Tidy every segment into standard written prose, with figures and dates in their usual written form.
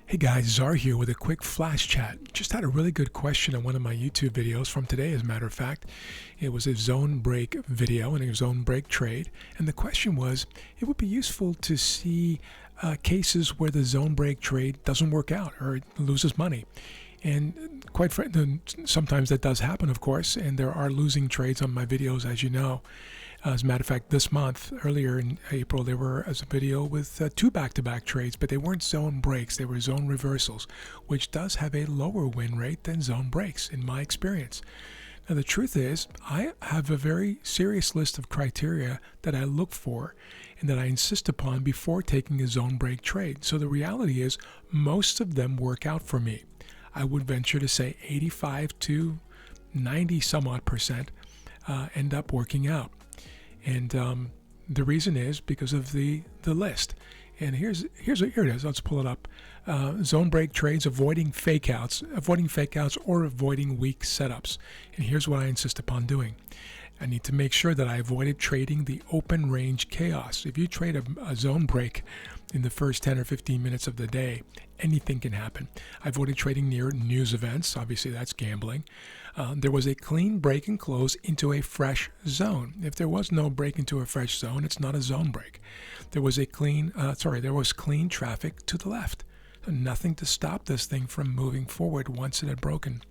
Hey guys, Czar here with a quick flash chat. Just had a really good question on one of my YouTube videos from today, as a matter of fact. It was a zone break video and a zone break trade. And the question was, it would be useful to see cases where the zone break trade doesn't work out or it loses money. And quite frankly, sometimes that does happen, of course, and there are losing trades on my videos, as you know. As a matter of fact, this month, earlier in April, there were a video with two back-to-back trades, but they weren't zone breaks, they were zone reversals, which does have a lower win rate than zone breaks, in my experience. Now, the truth is, I have a very serious list of criteria that I look for and that I insist upon before taking a zone break trade. So the reality is, most of them work out for me. I would venture to say 85 to 90 some odd percent end up working out. And the reason is because of the list. And here it is. Let's pull it up. Zone break trades, avoiding fake outs or avoiding weak setups. And here's what I insist upon doing. I need to make sure that I avoided trading the open range chaos. If you trade a zone break in the first 10 or 15 minutes of the day, anything can happen. I avoided trading near news events. Obviously, that's gambling. There was a clean break and close into a fresh zone. If there was no break into a fresh zone, it's not a zone break. There was clean traffic to the left. So nothing to stop this thing from moving forward once it had broken.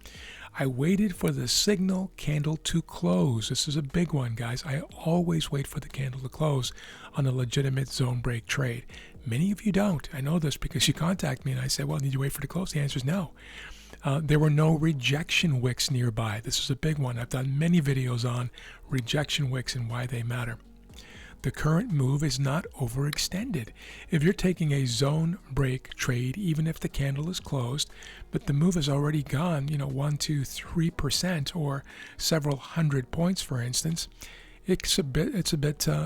I waited for the signal candle to close. This is a big one, guys. I always wait for the candle to close on a legitimate zone break trade. Many of you don't. I know this because you contact me and I say, well, did you wait for it to close? The answer is no. There were no rejection wicks nearby. This is a big one. I've done many videos on rejection wicks and why they matter. The current move is not overextended. If you're taking a zone break trade, even if the candle is closed, but the move has already gone, 1, 2, 3% or several hundred points, for instance, it's a bit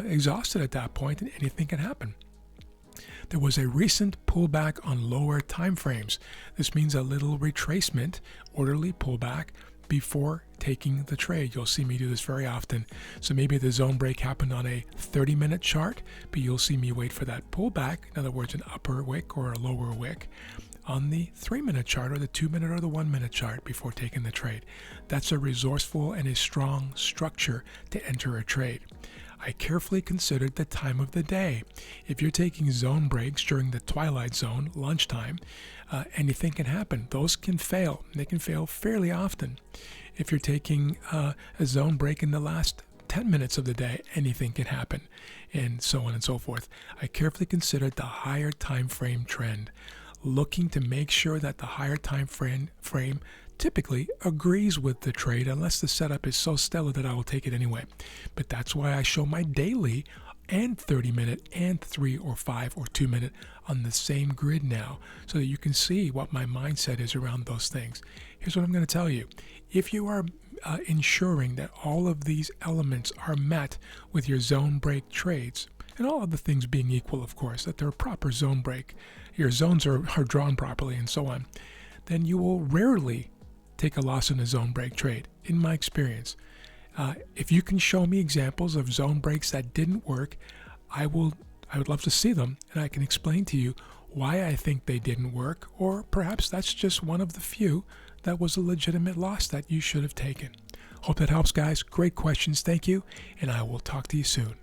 exhausted at that point, and anything can happen. There was a recent pullback on lower time frames. This means a little retracement, orderly pullback before taking the trade. You'll see me do this very often. So maybe the zone break happened on a 30-minute chart, but you'll see me wait for that pullback, in other words, an upper wick or a lower wick, on the 3-minute chart or the 2-minute or the 1-minute chart before taking the trade. That's a resourceful and a strong structure to enter a trade. I carefully considered the time of the day. If you're taking zone breaks during the twilight zone, lunchtime, anything can happen. Those can fail. They can fail fairly often. If you're taking a zone break in the last 10 minutes of the day, anything can happen, and so on and so forth. I carefully considered the higher time frame trend, looking to make sure that the higher time frame typically agrees with the trade, unless the setup is so stellar that I will take it anyway. But that's why I show my daily and 30-minute and 3 or 5 or 2-minute on the same grid now, so that you can see what my mindset is around those things. Here's what I'm going to tell you. If you are ensuring that all of these elements are met with your zone break trades, and all other things being equal, of course, that they're a proper zone break, your zones are drawn properly and so on, then you will rarely take a loss in a zone break trade, in my experience. If you can show me examples of zone breaks that didn't work, I would love to see them, and I can explain to you why I think they didn't work, or perhaps that's just one of the few that was a legitimate loss that you should have taken. Hope that helps, guys. Great questions. Thank you, and I will talk to you soon.